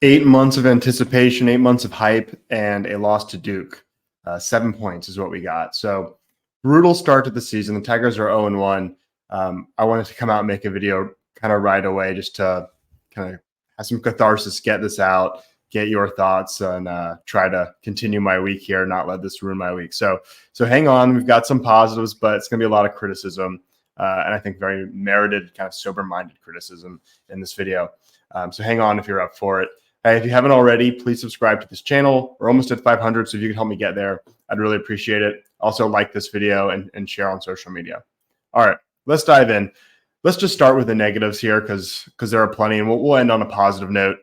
8 months of anticipation, 8 months of hype, and a loss to Duke. 7 points is what we got. So brutal start to the season. The Tigers are 0-1. I wanted to come out and make a video kind of right away just to kind of have some catharsis, get this out, get your thoughts, and try to continue my week here, not let this ruin my week. So hang on. We've got some positives, but it's going to be a lot of criticism, and I think very merited, kind of sober-minded criticism in this video. So hang on if you're up for it. Hey, if you haven't already, please subscribe to this channel. We're almost at 500, so if you could help me get there, I'd really appreciate it. Also, like this video and share on social media. All right, let's dive in. Let's just start with the negatives here because there are plenty, and we'll end on a positive note.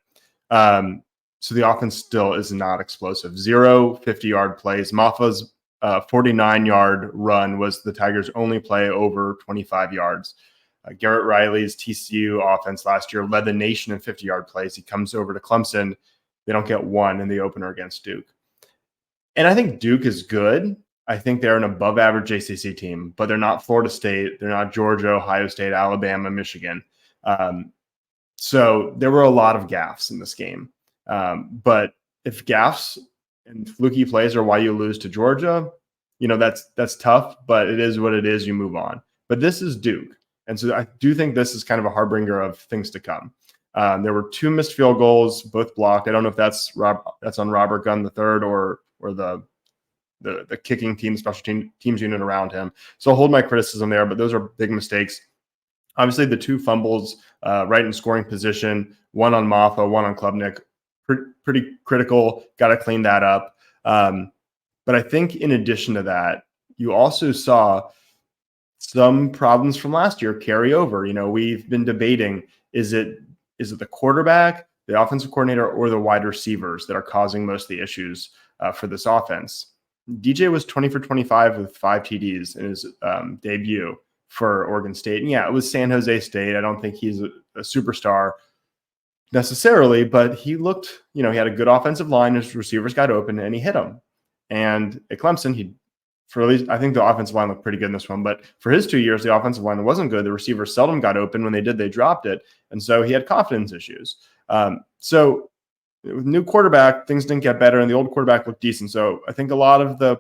So the offense still is not explosive. 0 50-yard plays. Maffa's 49-yard run was the Tigers' only play over 25 yards. Garrett Riley's TCU offense last year led the nation in 50-yard plays. He comes over to Clemson. They don't get one in the opener against Duke. And I think Duke is good. I think they're an above-average ACC team, but they're not Florida State. They're not Georgia, Ohio State, Alabama, Michigan. So there were a lot of gaffes in this game. But if gaffes and fluky plays are why you lose to Georgia, that's tough, but it is what it is. You move on. But this is Duke. And so I do think this is kind of a harbinger of things to come. There were 2 missed field goals, both blocked. I don't know if that's on Robert Gunn III or the kicking team, special teams unit around him. So I'll hold my criticism there, but those are big mistakes. Obviously, the 2 fumbles right in scoring position, one on Maffa, one on Klubnik, pretty critical. Got to clean that up. But I think in addition to that, you also saw some problems from last year carry over. We've been debating, is it the quarterback, the offensive coordinator, or the wide receivers that are causing most of the issues for this offense? DJ was 20 for 25 with 5 TDs in his debut for Oregon State. And yeah, it was San Jose State. I don't think he's a superstar necessarily, but he looked, he had a good offensive line. His receivers got open and he hit them. And at Clemson, for at least, I think the offensive line looked pretty good in this one, but for his 2 years, the offensive line wasn't good. The receivers seldom got open. When they did, they dropped it. And so he had confidence issues. So with new quarterback, things didn't get better, and the old quarterback looked decent. So I think a lot of the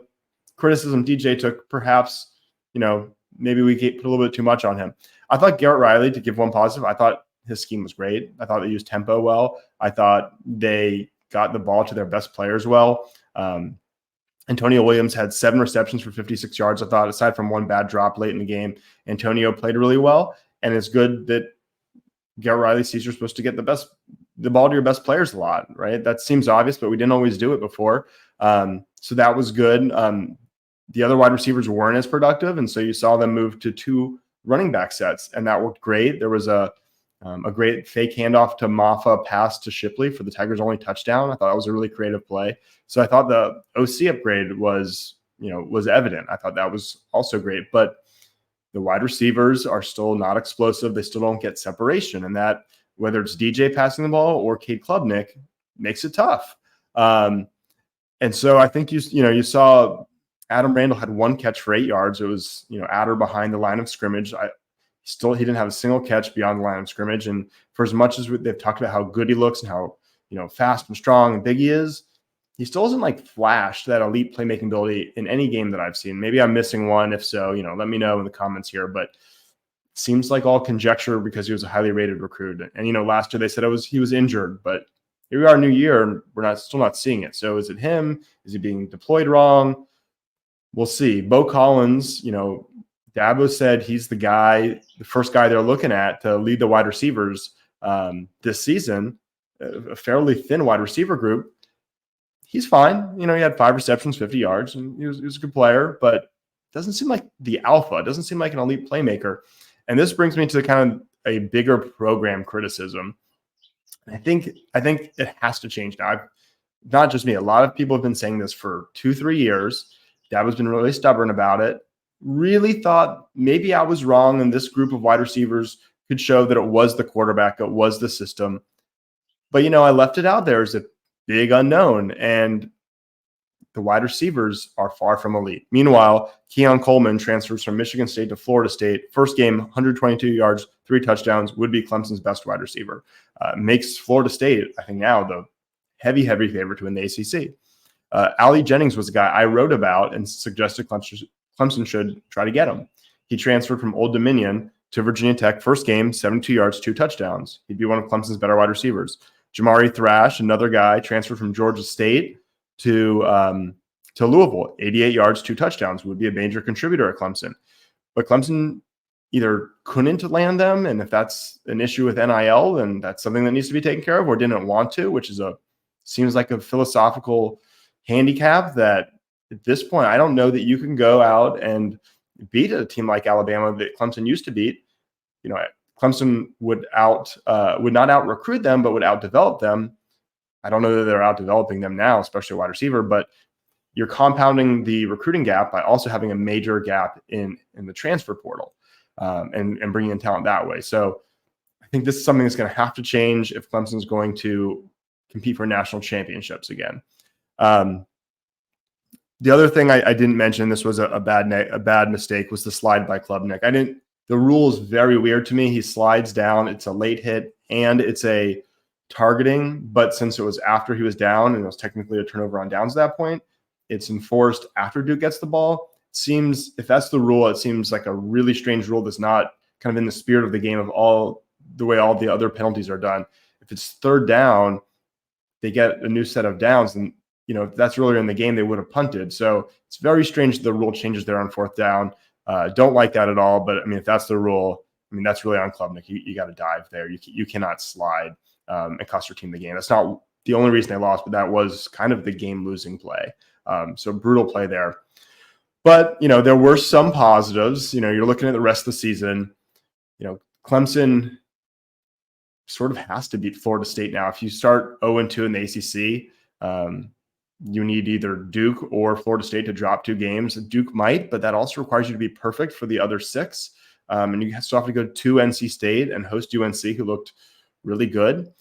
criticism DJ took, perhaps, maybe we put a little bit too much on him. I thought Garrett Riley, to give one positive, I thought his scheme was great. I thought they used tempo well. I thought they got the ball to their best players well. Antonio Williams had 7 receptions for 56 yards. I thought, aside from one bad drop late in the game, Antonio played really well. And it's good that Garrett Riley sees you're supposed to get the ball to your best players a lot, right? That seems obvious, but we didn't always do it before. So that was good. The other wide receivers weren't as productive, and so you saw them move to 2 running back sets, and that worked great. There was a great fake handoff to Maffa pass to Shipley for the Tigers' only touchdown. I thought that was a really creative play. So I thought the OC upgrade was evident. I thought that was also great, but the wide receivers are still not explosive. They still don't get separation, and that, whether it's DJ passing the ball or Cade Klubnik, makes it tough. And so I think you saw Adam Randall had 1 catch for 8 yards. It was Adder behind the line of scrimmage. He didn't have a single catch beyond the line of scrimmage. And for as much as they've talked about how good he looks and how fast and strong and big he is, he still hasn't flashed that elite playmaking ability in any game that I've seen. Maybe I'm missing one. If so, let me know in the comments here. But it seems like all conjecture because he was a highly rated recruit. And last year they said he was injured, but here we are, new year, and we're still not seeing it. So is it him? Is he being deployed wrong? We'll see. Bo Collins, Dabo said he's the first guy they're looking at to lead the wide receivers this season, a fairly thin wide receiver group. He's fine. He had 5 receptions, 50 yards, and he was a good player, but doesn't seem like the alpha. Doesn't seem like an elite playmaker. And this brings me to kind of a bigger program criticism. I think it has to change now. Not just me. A lot of people have been saying this for 2-3 years. Dabo's been really stubborn about it. Really thought maybe I was wrong, and this group of wide receivers could show that it was the quarterback, it was the system. But, I left it out there as a big unknown. And the wide receivers are far from elite. Meanwhile, Keon Coleman transfers from Michigan State to Florida State. First game, 122 yards, 3 touchdowns, would be Clemson's best wide receiver. Makes Florida State, I think now, the heavy favorite to win the ACC. Ali Jennings was a guy I wrote about and suggested Clemson should try to get him. He transferred from Old Dominion to Virginia Tech. First game, 72 yards, 2 touchdowns. He'd be one of Clemson's better wide receivers. Jamari Thrash, another guy, transferred from Georgia State to Louisville. 88 yards, 2 touchdowns. Would be a major contributor at Clemson. But Clemson either couldn't land them, and if that's an issue with NIL, then that's something that needs to be taken care of, or didn't want to, which is seems like a philosophical handicap that at this point, I don't know that you can go out and beat a team like Alabama that Clemson used to beat. Clemson would not out recruit them, but would out develop them. I don't know that they're out developing them now, especially a wide receiver, but you're compounding the recruiting gap by also having a major gap in the transfer portal and bringing in talent that way. So I think this is something that's going to have to change if Clemson's going to compete for national championships again. The other thing I didn't mention, this was a bad mistake, was the slide by Klubnik. The rule is very weird to me. He slides down, it's a late hit, and it's a targeting. But since it was after he was down and it was technically a turnover on downs at that point, it's enforced after Duke gets the ball. If that's the rule, it seems like a really strange rule that's not kind of in the spirit of the game of all the way all the other penalties are done. If it's third down, they get a new set of downs, and if that's earlier in the game, they would have punted. So it's very strange that the rule changes there on fourth down. Don't like that at all. But if that's the rule, that's really on Klubnik. You got to dive there. You cannot slide and cost your team the game. That's not the only reason they lost, but that was kind of the game losing play. So brutal play there. But, there were some positives. You're looking at the rest of the season. Clemson sort of has to beat Florida State now. If you start 0-2 in the ACC, you need either Duke or Florida State to drop 2 games. Duke might, but that also requires you to be perfect for the other 6. And you still have to go to NC State and host UNC, who looked really good.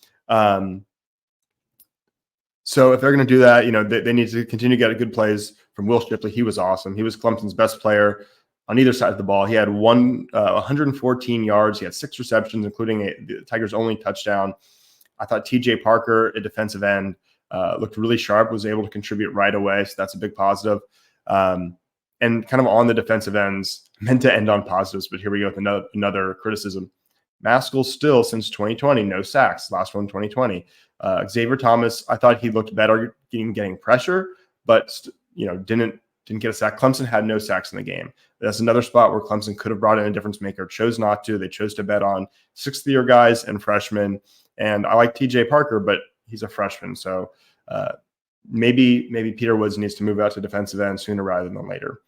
So if they're going to do that, they need to continue to get good plays from Will Shipley. He was awesome. He was Clemson's best player on either side of the ball. He had 114 yards. He had 6 receptions, including the Tigers' only touchdown. I thought TJ Parker, a defensive end, looked really sharp, was able to contribute right away. So that's a big positive. And kind of on the defensive ends, meant to end on positives, but here we go with another criticism. Maskell still, since 2020, no sacks. Last one, 2020. Xavier Thomas, I thought he looked better getting pressure, but didn't get a sack. Clemson had no sacks in the game. That's another spot where Clemson could have brought in a difference maker, chose not to. They chose to bet on 6th-year guys and freshmen. And I like TJ Parker, but he's a freshman. So maybe Peter Woods needs to move out to defensive end sooner rather than later.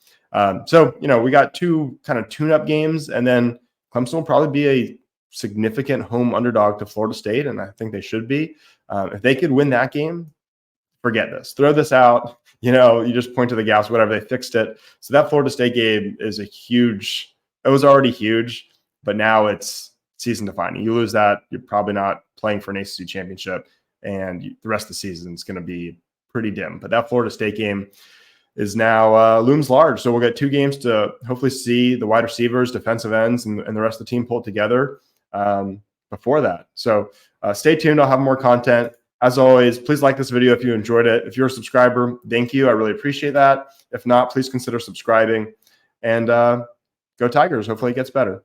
So we got 2 kind of tune-up games, and then Clemson will probably be a significant home underdog to Florida State, and I think they should be. If they could win that game, forget this. Throw this out. You just point to the gaps, whatever. They fixed it. So that Florida State game is it was already huge, but now it's season defining. You lose that, you're probably not playing for an ACC championship, and the rest of the season is going to be pretty dim. But that Florida State game is now looms large. So we'll get 2 games to hopefully see the wide receivers, defensive ends, and the rest of the team pull it together before that. So stay tuned. I'll have more content. As always, please like this video if you enjoyed it. If you're a subscriber, thank you. I really appreciate that. If not, please consider subscribing. And go Tigers. Hopefully it gets better.